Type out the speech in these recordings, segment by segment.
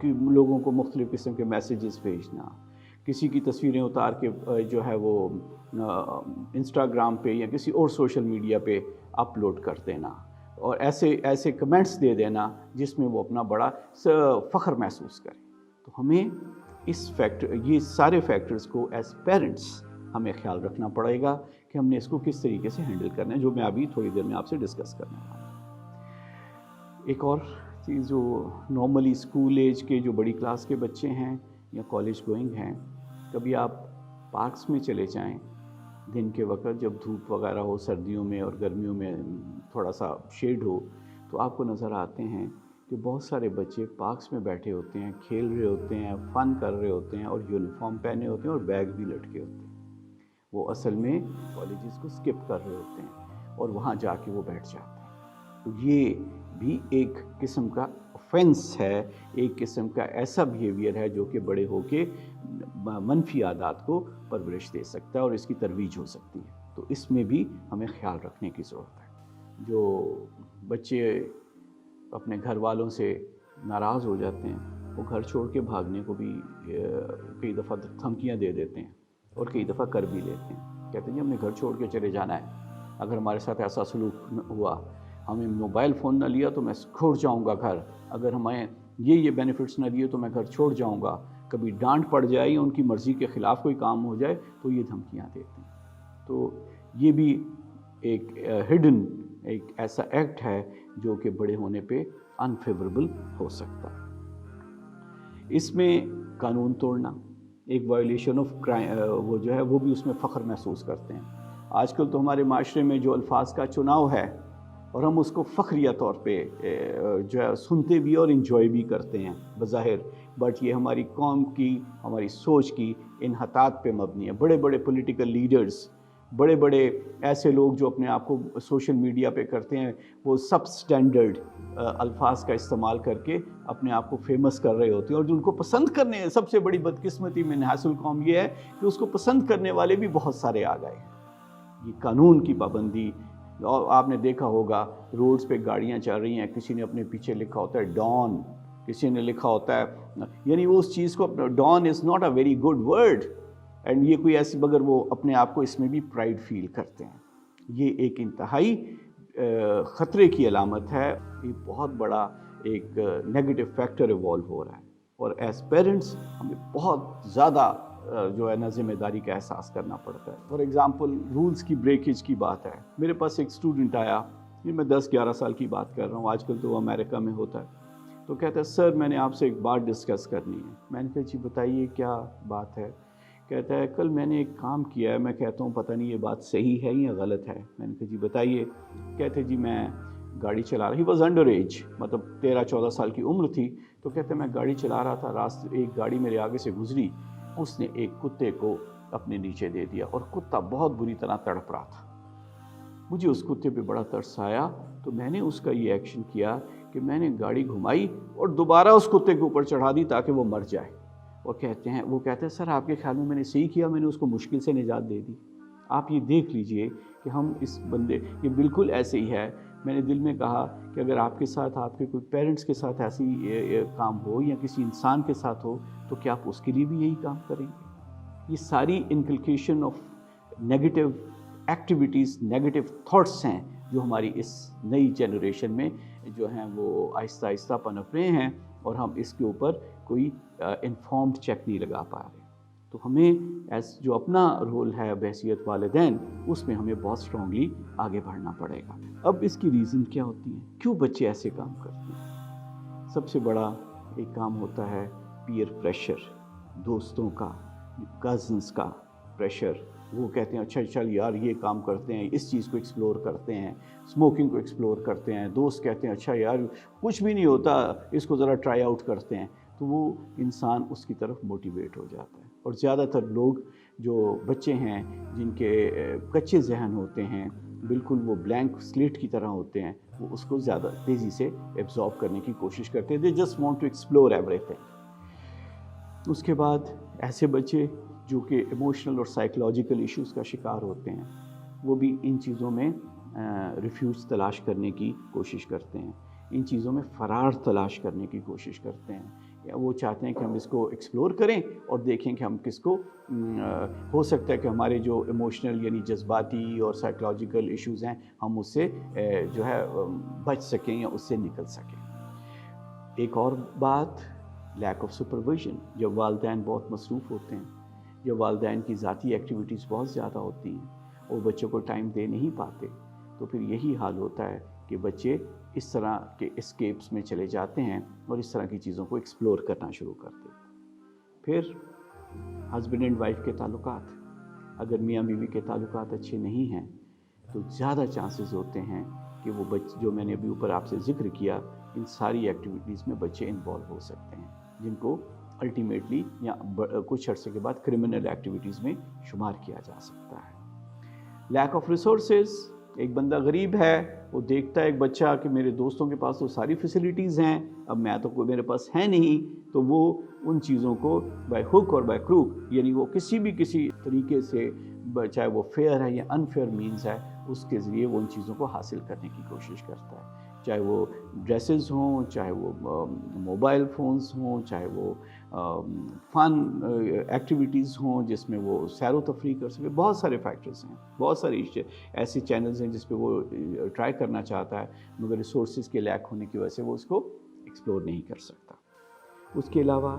کہ لوگوں کو مختلف قسم کے میسیجز بھیجنا، کسی کی تصویریں اتار کے جو ہے وہ انسٹاگرام پہ یا کسی اور سوشل میڈیا پہ اپلوڈ کر دینا، اور ایسے کمنٹس دے دینا جس میں وہ اپنا بڑا فخر محسوس کرے۔ تو ہمیں یہ سارے فیکٹرز کو ایز پیرنٹس ہمیں خیال رکھنا پڑے گا کہ ہم نے اس کو کس طریقے سے ہینڈل کرنا ہے، جو میں ابھی تھوڑی دیر میں آپ سے ڈسکس کرنے والا ہوں۔ ایک اور چیز، جو نارملی اسکول ایج کے جو بڑی کلاس کے بچے ہیں یا کالج گوئنگ ہیں، کبھی آپ پارکس میں چلے جائیں دن کے وقت جب دھوپ وغیرہ ہو، سردیوں میں اور گرمیوں میں تھوڑا سا شیڈ ہو، تو آپ کو نظر آتے ہیں کہ بہت سارے بچے پارکس میں بیٹھے ہوتے ہیں، کھیل رہے ہوتے ہیں، فن کر رہے ہوتے ہیں، اور یونیفارم پہنے ہوتے ہیں اور بیگ بھی لٹکے ہوتے ہیں۔ وہ اصل میں کالجز کو سکپ کر رہے ہوتے ہیں اور وہاں جا کے وہ بیٹھ جاتے ہیں۔ تو یہ بھی ایک قسم کا آفینس ہے، ایک قسم کا ایسا بیہیویئر ہے جو کہ بڑے ہو کے منفی عادات کو پرورش دے سکتا ہے اور اس کی ترویج ہو سکتی ہے۔ تو اس میں بھی ہمیں خیال رکھنے کی ضرورت ہے۔ جو بچے اپنے گھر والوں سے ناراض ہو جاتے ہیں، وہ گھر چھوڑ کے بھاگنے کو بھی کئی دفعہ دھمکیاں دے دیتے ہیں اور کئی دفعہ کر بھی لیتے ہیں۔ کہتے ہیں جی ہم نے گھر چھوڑ کے چلے جانا ہے، اگر ہمارے ساتھ ایسا سلوک ہوا، ہمیں موبائل فون نہ لیا تو میں چھوڑ جاؤں گا گھر، اگر ہمیں یہ بینیفٹس نہ دیے تو میں گھر چھوڑ جاؤں گا، کبھی ڈانٹ پڑ جائے یا ان کی مرضی کے خلاف کوئی کام ہو جائے تو یہ دھمکیاں دیتے ہیں۔ تو یہ بھی ایک ہڈن ایک ایسا ایکٹ ہے جو کہ بڑے ہونے پہ انفیوریبل ہو سکتا ہے۔ اس میں قانون توڑنا ایک وائلیشن آف کرائم، وہ جو ہے وہ بھی اس میں فخر محسوس کرتے ہیں۔ آج کل تو ہمارے معاشرے میں جو الفاظ کا چناؤ ہے اور ہم اس کو فخریہ طور پہ جو ہے سنتے بھی اور انجوائے بھی کرتے ہیں بظاہر، بٹ یہ ہماری قوم کی، ہماری سوچ کی انحطاط پہ مبنی ہے۔ بڑے بڑے پولیٹیکل لیڈرز، بڑے بڑے ایسے لوگ جو اپنے آپ کو سوشل میڈیا پہ کرتے ہیں، وہ سب سٹینڈرڈ الفاظ کا استعمال کر کے اپنے آپ کو فیمس کر رہے ہوتے ہیں، اور جو ان کو پسند کرنے، سب سے بڑی بدقسمتی میں نحاس القوم یہ ہے کہ اس کو پسند کرنے والے بھی بہت سارے آ گئے ہیں۔ یہ قانون کی پابندی، اور آپ نے دیکھا ہوگا روڈز پہ گاڑیاں چل رہی ہیں، کسی نے اپنے پیچھے لکھا ہوتا ہے ڈان، کسی نے لکھا ہوتا ہے، یعنی وہ اس چیز کو، done is not a very good word, and یہ کوئی ایسی، مگر وہ اپنے آپ کو اس میں بھی پرائڈ فیل کرتے ہیں۔ یہ ایک انتہائی خطرے کی علامت ہے، یہ بہت بڑا ایک نیگیٹو فیکٹر ایوالو ہو رہا ہے، اور ایز پیرنٹس ہمیں بہت زیادہ جو ہے نا ذمہ داری کا احساس کرنا پڑتا ہے۔ فار ایگزامپل رولز کی بریکیج کی بات ہے، میرے پاس ایک اسٹوڈنٹ آیا، یہ میں 10-11 سال کی بات کر رہا ہوں، آج کل تو وہ امریکہ میں ہوتا ہے، تو کہتا ہے سر میں نے آپ سے ایک بات ڈسکس کرنی ہے۔ میں نے کہا جی بتائیے کیا بات ہے؟ کہتا ہے کل میں نے ایک کام کیا ہے، میں کہتا ہوں پتہ نہیں یہ بات صحیح ہے یا غلط ہے۔ میں نے کہا جی بتائیے۔ کہتے جی میں گاڑی چلا رہا، ہی واز انڈر ایج، مطلب 13-14 سال کی عمر تھی، تو کہتے میں گاڑی چلا رہا تھا، راستے ایک گاڑی میرے آگے سے گزری، اس نے ایک کتے کو اپنے نیچے دے دیا اور کتا بہت بری طرح تڑپ رہا تھا۔ مجھے اس کتے پہ بڑا ترس آیا، تو میں نے اس کا یہ ایکشن کیا کہ میں نے گاڑی گھمائی اور دوبارہ اس کتے کے اوپر چڑھا دی تاکہ وہ مر جائے۔ اور وہ کہتے ہیں سر آپ کے خیال میں نے صحیح کیا، میں نے اس کو مشکل سے نجات دے دی۔ آپ یہ دیکھ لیجئے کہ ہم اس بندے، یہ بالکل ایسے ہی ہے۔ میں نے دل میں کہا کہ اگر آپ کے ساتھ، آپ کے کوئی پیرنٹس کے ساتھ ایسی کام ہو یا کسی انسان کے ساتھ ہو، تو کیا آپ اس کے لیے بھی یہی کام کریں گے؟ یہ ساری انکلکیشن of negative activities, negative thoughts ہیں جو ہماری اس نئی جنریشن میں جو ہیں وہ آہستہ آہستہ پنپ رہے ہیں، اور ہم اس کے اوپر کوئی انفارمڈ چیک نہیں لگا پا رہے۔ تو ہمیں جو اپنا رول ہے بحیثیت والدین، اس میں ہمیں بہت اسٹرانگلی آگے بڑھنا پڑے گا۔ اب اس کی ریزن کیا ہوتی ہیں، کیوں بچے ایسے کام کرتے ہیں؟ سب سے بڑا ایک کام ہوتا ہے پیئر پریشر، دوستوں کا، کزنس کا پریشر۔ وہ کہتے ہیں اچھا چل یار یہ کام کرتے ہیں، اس چیز کو ایکسپلور کرتے ہیں، اسموکنگ کو ایکسپلور کرتے ہیں۔ دوست کہتے ہیں اچھا یار کچھ بھی نہیں ہوتا، اس کو ذرا ٹرائی آؤٹ کرتے ہیں، تو وہ انسان اس کی طرف موٹیویٹ ہو جاتا ہے۔ اور زیادہ تر لوگ جو بچے ہیں جن کے کچے ذہن ہوتے ہیں، بالکل وہ بلینک سلیٹ کی طرح ہوتے ہیں، وہ اس کو زیادہ تیزی سے ایبزارب کرنے کی کوشش کرتے ہیں۔ They just want to explore ایوری تھنگ۔ اس کے بعد ایسے بچے جو کہ ایموشنل اور سائیکولوجیکل ایشوز کا شکار ہوتے ہیں، وہ بھی ان چیزوں میں ریفیوج تلاش کرنے کی کوشش کرتے ہیں، ان چیزوں میں فرار تلاش کرنے کی کوشش کرتے ہیں، وہ چاہتے ہیں کہ ہم اس کو ایکسپلور کریں اور دیکھیں کہ ہم کس کو ہو سکتا ہے کہ ہمارے جو ایموشنل یعنی جذباتی اور سائیکلوجیکل ایشوز ہیں ہم اس سے جو ہے بچ سکیں یا اس سے نکل سکیں۔ ایک اور بات، لیک آف سپرویژن۔ جب والدین بہت مصروف ہوتے ہیں، جب والدین کی ذاتی ایکٹیویٹیز بہت زیادہ ہوتی ہیں اور بچوں کو ٹائم دے نہیں پاتے، تو پھر یہی حال ہوتا ہے کہ بچے اس طرح کے اسکیپس میں چلے جاتے ہیں اور اس طرح کی چیزوں کو ایکسپلور کرنا شروع کرتے ہیں۔ پھر ہسبینڈ اینڈ وائف کے تعلقات، اگر میاں بیوی کے تعلقات اچھے نہیں ہیں تو زیادہ چانسز ہوتے ہیں کہ وہ جو میں نے ابھی اوپر آپ سے ذکر کیا، ان ساری ایکٹیویٹیز میں بچے انوالو ہو سکتے ہیں، جن کو الٹیمیٹلی یا کچھ عرصے کے بعد کرمنل ایکٹیویٹیز میں شمار کیا جا سکتا ہے۔ لیک آف ریسورسز، ایک بندہ غریب ہے، وہ دیکھتا ہے ایک بچہ کہ میرے دوستوں کے پاس تو ساری فیسلٹیز ہیں، اب میں تو کوئی میرے پاس ہے نہیں، تو وہ ان چیزوں کو بائی ہک اور بائی کروک، یعنی وہ کسی طریقے سے، چاہے وہ فیئر ہے یا انفیئر مینز ہے، اس کے ذریعے وہ ان چیزوں کو حاصل کرنے کی کوشش کرتا ہے، چاہے وہ ڈریسز ہوں، چاہے وہ موبائل فونز ہوں، چاہے وہ فن ایکٹیویٹیز ہوں جس میں وہ سیر و تفریح کر سکے۔ بہت سارے فیکٹرز ہیں، بہت سارے ایسے چینلز ہیں جس پہ وہ ٹرائی کرنا چاہتا ہے، مگر ریسورسز کے لیک ہونے کی وجہ سے وہ اس کو ایکسپلور نہیں کر سکتا۔ اس کے علاوہ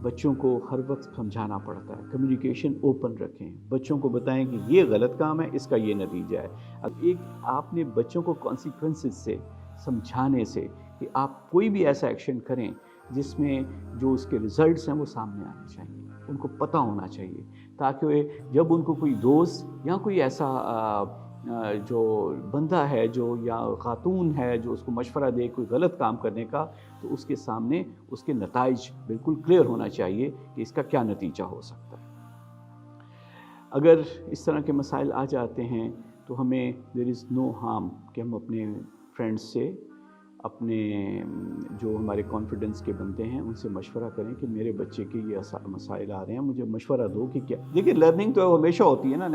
بچوں کو ہر وقت سمجھانا پڑتا ہے، کمیونیکیشن اوپن رکھیں، بچوں کو بتائیں کہ یہ غلط کام ہے، اس کا یہ نتیجہ ہے۔ اب آپ نے بچوں کو کانسیکوینسز سے سمجھانے سے کہ آپ کوئی بھی ایسا ایکشن کریں جس میں جو اس کے ریزلٹس ہیں وہ سامنے آنے چاہیے، ان کو پتہ ہونا چاہیے، تاکہ جب ان کو کوئی دوست یا کوئی ایسا جو بندہ ہے جو یا خاتون ہے جو اس کو مشورہ دے کوئی غلط کام کرنے کا، تو اس کے سامنے اس کے نتائج بالکل کلیئر ہونا چاہیے کہ اس کا کیا نتیجہ ہو سکتا ہے۔ اگر اس طرح کے مسائل آ جاتے ہیں تو ہمیں دیر از نو ہارم کہ ہم اپنے فرینڈس سے، اپنے جو ہمارے کانفیڈنس کے بندے ہیں ان سے مشورہ کریں کہ میرے بچے کے یہ مسائل آ رہے ہیں، مجھے مشورہ دو کہ کیا۔ دیکھیے لرننگ تو ہمیشہ ہوتی ہے نا،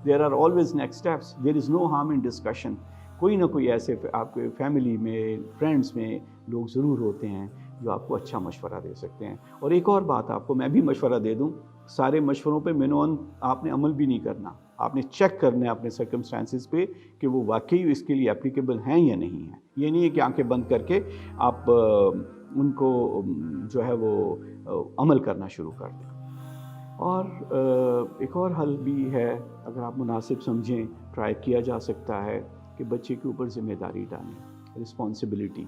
there are always next steps, there is no harm in discussion. کوئی نہ کوئی ایسے آپ کے فیملی میں، فرینڈس میں لوگ ضرور ہوتے ہیں جو آپ کو اچھا مشورہ دے سکتے ہیں۔ اور ایک اور بات آپ کو میں بھی مشورہ دے دوں، سارے مشوروں پہ آپ نے عمل بھی نہیں کرنا، آپ نے چیک کرنا ہے اپنے سرکمسٹانسز پہ کہ وہ واقعی اس کے لیے اپلیکیبل ہیں یا نہیں ہیں۔ یہ نہیں ہے کہ آنکھیں بند کر کے آپ ان کو جو ہے وہ عمل کرنا شروع کر دیں۔ اور ایک اور حل بھی ہے، اگر آپ مناسب سمجھیں، ٹرائی کیا جا سکتا ہے کہ بچے کے اوپر ذمہ داری ڈالیں، رسپانسبلٹی،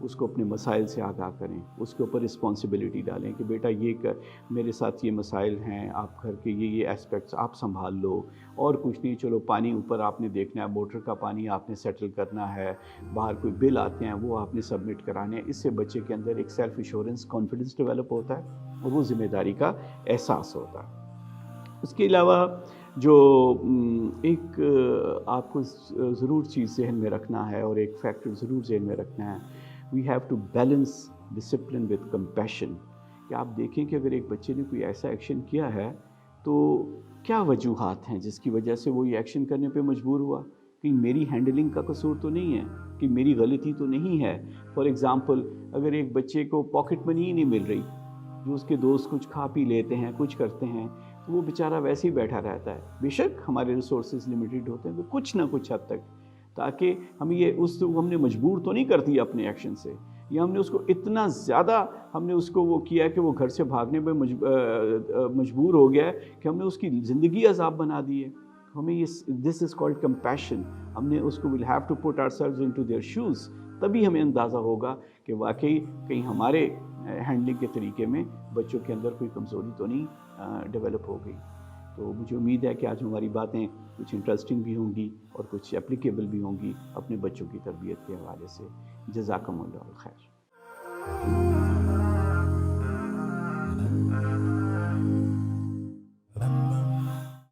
اس کو اپنے مسائل سے آگاہ کریں، اس کے اوپر رسپانسبلٹی ڈالیں کہ بیٹا یہ میرے ساتھ یہ مسائل ہیں، آپ گھر کے یہ ایسپیکٹس آپ سنبھال لو، اور کچھ نہیں، چلو پانی اوپر آپ نے دیکھنا ہے، موٹر کا پانی آپ نے سیٹل کرنا ہے، باہر کوئی بل آتے ہیں وہ آپ نے سبمٹ کرانے ہیں۔ اس سے بچے کے اندر ایک سیلف ایشورنس، کانفیڈنس ڈیولپ ہوتا ہے اور وہ ذمہ داری کا احساس ہوتا ہے۔ اس کے علاوہ جو ایک آپ کو ضرور چیز ذہن میں رکھنا ہے اور ایک فیکٹر ضرور ذہن میں رکھنا ہے، we have to balance discipline with compassion, کہ آپ دیکھیں کہ اگر ایک بچے نے کوئی ایسا ایکشن کیا ہے تو کیا وجوہات ہیں جس کی وجہ سے وہ یہ ایکشن کرنے پہ مجبور ہوا، کہ میری ہینڈلنگ کا قصور تو نہیں ہے، کہ میری غلطی تو نہیں ہے۔ فار ایگزامپل، اگر ایک بچے کو پاکٹ منی ہی نہیں مل رہی، جو اس کے دوست کچھ کھا پی لیتے ہیں، کچھ کرتے ہیں، تو وہ بیچارہ ویسے ہی بیٹھا رہتا ہے۔ بے شک ہمارے ریسورسز لمیٹڈ ہوتے ہیں، کچھ نہ کچھ حد تک، تاکہ ہم نے مجبور تو نہیں کر دیا اپنے ایکشن سے، یا ہم نے اس کو اتنا زیادہ ہم نے اس کو وہ کیا کہ وہ گھر سے بھاگنے پہ مجبور ہو گیا ہے کہ ہم نے اس کی زندگی عذاب بنا دی ہے۔ ہمیں دس از کالڈ کمپیشن، ہم نے اس کو we'll have to put ourselves into their shoes, تبھی ہمیں اندازہ ہوگا کہ واقعی کہیں ہمارے ہینڈلنگ کے طریقے میں بچوں کے اندر کوئی کمزوری تو نہیں ڈیولپ ہو گئی۔ تو مجھے امید ہے کہ آج ہماری باتیں کچھ انٹرسٹنگ بھی ہوں گی اور کچھ اپلیکیبل بھی ہوں گی اپنے بچوں کی تربیت کے حوالے سے۔ جزاکم اللہ خیر۔